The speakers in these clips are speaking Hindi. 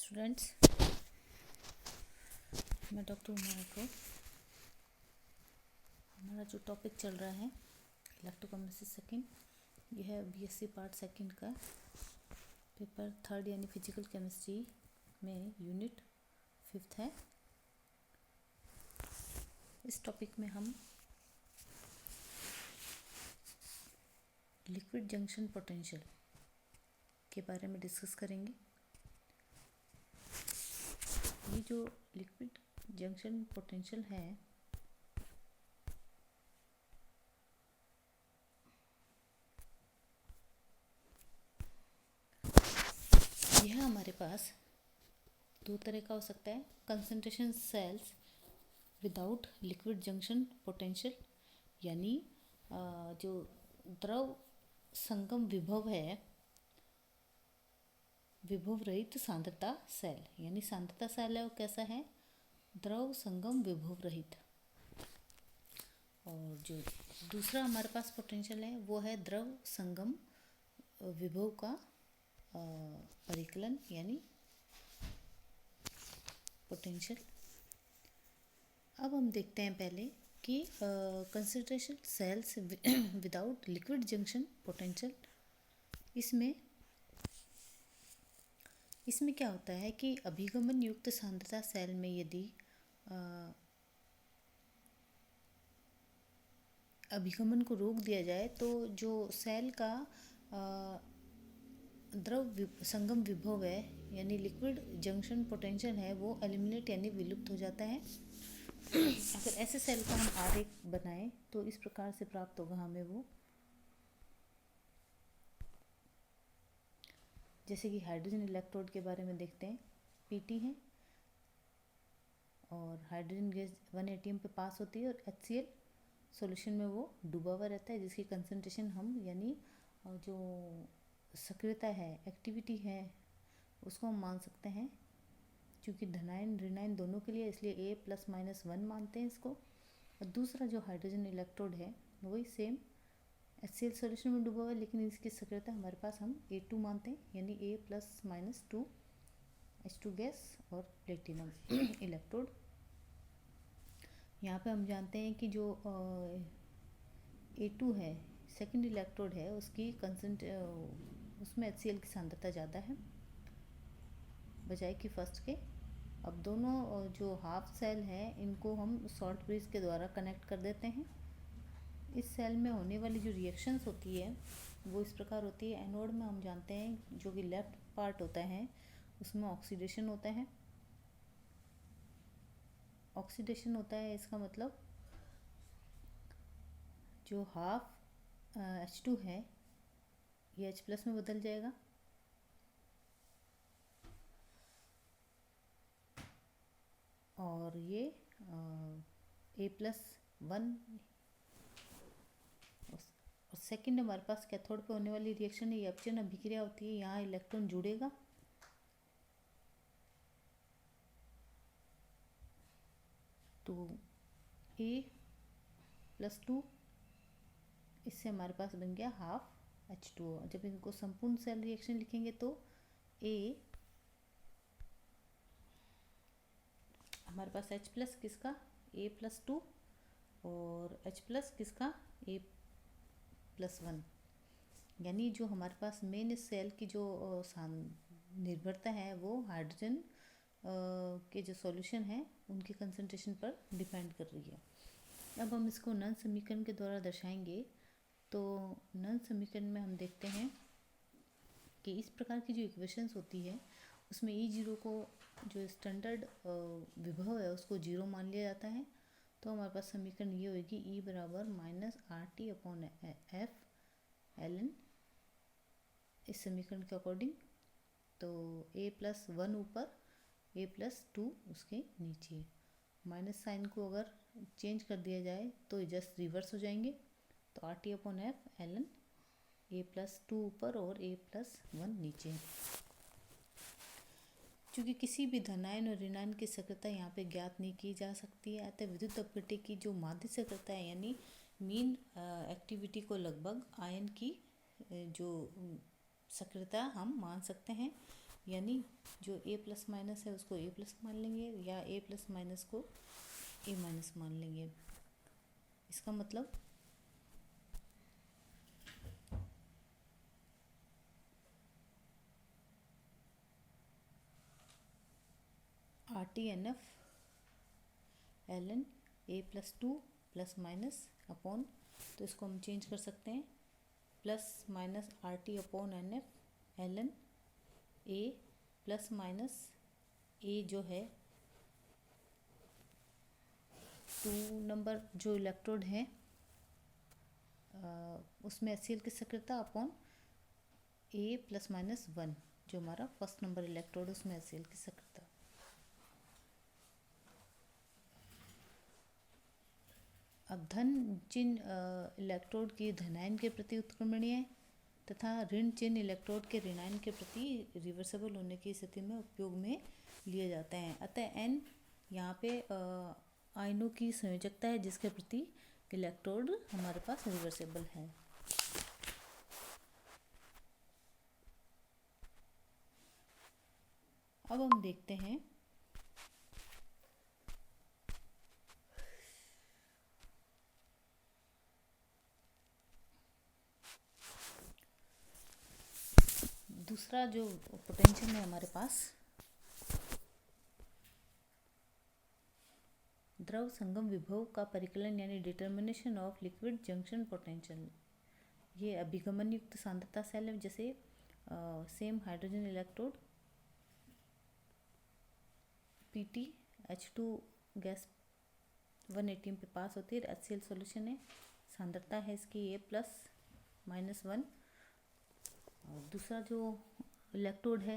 स्टूडेंट्स, मैं डॉक्टर उमा को हमारा जो टॉपिक चल रहा है इलेक्ट्रोकेमिस्ट्री सेकंड, यह है बीएससी पार्ट सेकंड का पेपर थर्ड यानी फिजिकल केमिस्ट्री में यूनिट 5 है। इस टॉपिक में हम लिक्विड जंक्शन पोटेंशियल के बारे में डिस्कस करेंगे। ये जो लिक्विड जंक्शन पोटेंशियल है यह हमारे पास दो तरह का हो सकता है। Concentration cells without liquid junction potential यानी जो द्रव संगम विभव है, विभव रहित सांद्रता सेल, यानी सांद्रता सेल है वो कैसा है, द्रव संगम विभव रहित। और जो दूसरा हमारे पास पोटेंशियल है वो है द्रव संगम विभव का परिकलन यानी पोटेंशियल। अब हम देखते हैं पहले कि concentration cells without liquid junction potential, इसमें क्या होता है कि अभिगमन युक्त सांद्रता सेल में यदि अभिगमन को रोक दिया जाए तो जो सेल का द्रव संगम विभव है यानी लिक्विड जंक्शन पोटेंशियल है वो एलिमिनेट यानी विलुप्त हो जाता है। अगर ऐसे सेल का हम आरेख बनाएं तो इस प्रकार से प्राप्त होगा हमें वो, जैसे कि हाइड्रोजन इलेक्ट्रोड के बारे में देखते हैं। पीटी है और हाइड्रोजन गैस 1 एटीएम पे पास होती है और HCl सॉल्यूशन में वो डूबा हुआ रहता है, जिसकी कंसंट्रेशन हम यानी जो सक्रियता है, एक्टिविटी है, उसको हम मान सकते हैं। क्योंकि धनायन ऋणायन दोनों के लिए, इसलिए A+-1 मानते हैं इसको। और दूसरा जो हाइड्रोजन इलेक्ट्रोड है वही सेम HCl सॉल्यूशन में डूबा हुआ है, लेकिन इसकी सक्रियता हमारे पास हम A2 मानते हैं, यानी A+-2 H2 गैस और प्लेटिनम इलेक्ट्रोड। यहाँ पे हम जानते हैं कि जो A2 है, सेकंड इलेक्ट्रोड है, उसकी उसमें HCl की सांद्रता ज़्यादा है बजाय कि फर्स्ट के। अब दोनों जो हाफ सेल है इनको हम शॉर्ट ब्रिज के द्वारा कनेक्ट कर देते हैं। इस सेल में होने वाली जो रिएक्शंस होती है वो इस प्रकार होती है। एनोड में हम जानते हैं जो कि लेफ्ट पार्ट होता है उसमें ऑक्सीडेशन होता है। ऑक्सीडेशन होता है इसका मतलब जो हाफ H2 है ये H+ में बदल जाएगा और ये A+1। और सेकंड हमारे पास कैथोड पे होने वाली रिएक्शन है, ये अपचयन अभिक्रिया होती है। यहाँ इलेक्ट्रॉन जुड़ेगा तो A+2, इससे हमारे पास बन गया हाफ H2O। जब इनको संपूर्ण सेल रिएक्शन लिखेंगे तो हमारे पास H+ किसका A+2 और H+ किसका A+1, यानी जो हमारे पास मेन सेल की जो निर्भरता है वो हाइड्रोजन के जो सॉल्यूशन है उनकी कंसंट्रेशन पर डिपेंड कर रही है। अब हम इसको नन समीकरण के द्वारा दर्शाएंगे। तो नन समीकरण में हम देखते हैं कि इस प्रकार की जो इक्वेशंस होती है उसमें E0 को जो स्टैंडर्ड विभव है उसको 0 मान लिया जाता है। तो हमारे पास समीकरण ये होगी E = RT/F ln, इस समीकरण के अकॉर्डिंग। तो A+1 ऊपर, A+2 उसके नीचे। माइनस साइन को अगर चेंज कर दिया जाए तो जस्ट रिवर्स हो जाएंगे। तो RT/F ln A+2 ऊपर और A+1 नीचे। क्योंकि किसी भी धनायन और ऋणायन की सक्रियता यहाँ पे ज्ञात नहीं की जा सकती है, अतः विद्युत अपघट्य की जो माध्य सक्रियता है यानी मीन एक्टिविटी को लगभग आयन की जो सक्रियता हम मान सकते हैं। यानी जो ए प्लस माइनस है उसको ए प्लस मान लेंगे या ए प्लस माइनस को ए माइनस मान लेंगे। इसका मतलब R T N F L N A plus two plus minus upon, तो इसको हम चेंज कर सकते हैं, plus minus R T upon N F L N A plus minus A जो है 2 नंबर जो इलेक्ट्रोड है उसमें HCl की सक्रियता अपॉन ए प्लस माइनस 1 जो हमारा फर्स्ट नंबर इलेक्ट्रोड उसमें HCl की सक्रियता। अब धन चिन्ह इलेक्ट्रोड की धनायन के प्रति उत्क्रमणीय तथा ऋण चिन्ह इलेक्ट्रोड के ऋणायन के प्रति रिवर्सेबल होने की स्थिति में उपयोग में लिए जाते हैं। अतः N यहाँ पे आयनों की संयोजकता है जिसके प्रति इलेक्ट्रोड हमारे पास रिवर्सेबल है। अब हम देखते हैं दूसरा जो पोटेंशियल है हमारे पास, द्रव संगम विभव का परिकलन यानी determination of liquid junction potential. ये अभिगमन युक्त सांद्रता सेल है, जैसे same hydrogen electrode Pt H2 gas 180 पे पास होती है, HCl सॉल्यूशन है, सांद्रता है इसकी A प्लस माइनस 1। और दूसरा जो इलेक्ट्रोड है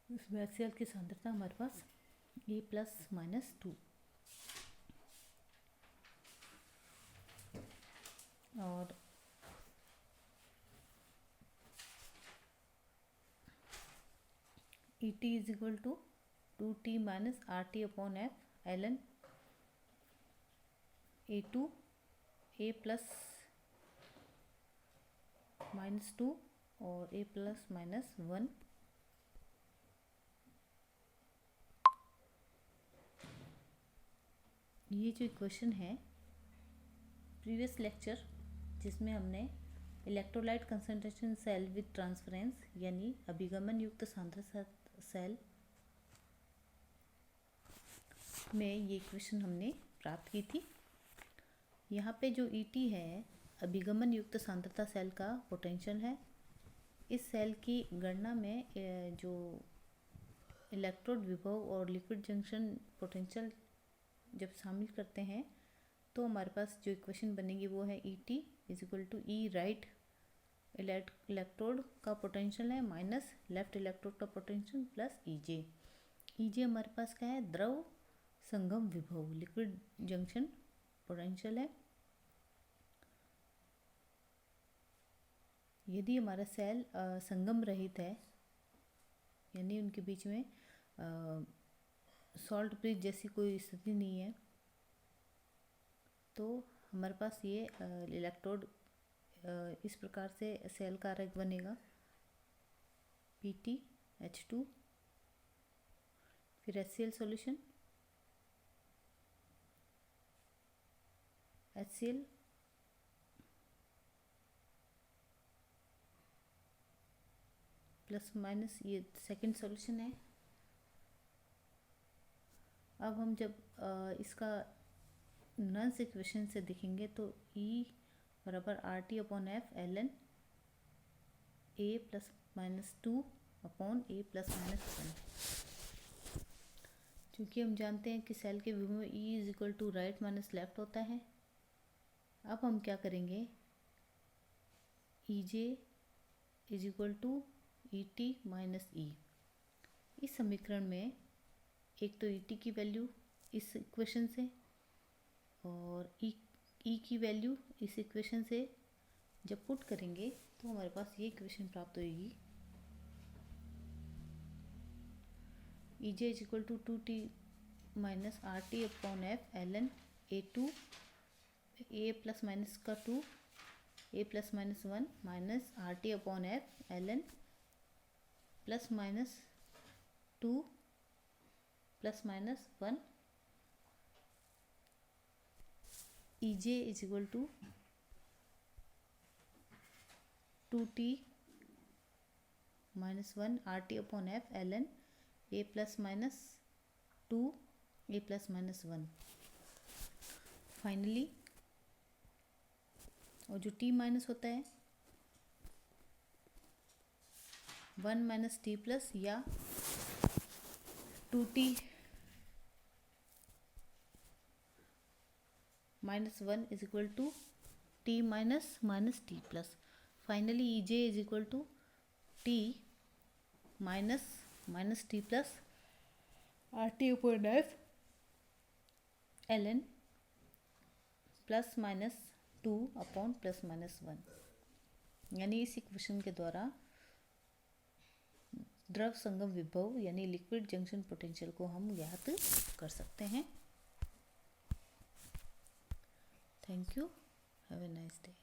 उसमें HCl की सांद्रता हमारे पास A प्लस माइनस 2। और ET is equal to 2T minus RT upon F ln A2 A plus minus 2 और A प्लस माइनस 1। ये जो इक्वेशन है प्रीवियस लेक्चर जिसमें हमने electrolyte concentration cell with transference यानी अभिगमन युक्त सांद्रता सेल में ये इक्वेशन हमने प्राप्त की थी। यहाँ पे जो ET है अभिगमन युक्त सांद्रता सेल का पोटेंशियल है। इस सेल की गणना में जो इलेक्ट्रोड विभव और लिक्विड जंक्शन पोटेंशियल जब शामिल करते हैं तो हमारे पास जो इक्वेशन बनेगी वो है ET is equal to E right electrode का पोटेंशियल है माइनस लेफ्ट इलेक्ट्रोड का पोटेंशियल प्लस EJ हमारे पास क्या है, द्रव संगम विभव लिक्विड जंक्शन पोटेंशियल है। यदि हमारा सेल संगम रहित है यानी उनके बीच में सॉल्ट ब्रिज जैसी कोई स्थिति नहीं है तो हमारे पास ये इलेक्ट्रोड इस प्रकार से सेल का आरेख बनेगा, Pt H2 फिर HCl solution HCl plus minus, ये सेकंड सॉल्यूशन है। अब हम जब इसका नॉइस इक्वेशन से देखेंगे तो E बराबर RT upon F ln A plus minus 2 upon A plus minus 1। क्योंकि हम जानते हैं कि सेल के विभव में E is equal to right minus left होता है। अब हम क्या करेंगे, EJ is equal to ET minus E। इस समीकरण में एक तो ET की वैल्यू इस इक्वेशन से और E की वैल्यू इस इक्वेशन से जब पुट करेंगे तो हमारे पास ये इक्वेशन प्राप्त होगी, EJ is equal to 2T minus RT upon F ln A2 A plus minus का 2 A plus minus one minus R T upon F L N plus minus two plus minus one E J is equal to 2t minus one R T upon F L N A plus minus two A plus minus one. Finally और जो t माइनस होता है 1 माइनस टी प्लस या 2t minus one is equal to T minus minus T plus. Finally E J is equal to T minus minus T plus R T upon F L N plus minus two upon plus minus one. यानी इस इक्वेशन के द्वारा द्रव संगम विभव यानी लिक्विड जंक्शन पोटेंशियल को हम ज्ञात कर सकते हैं। Thank you, have a nice day.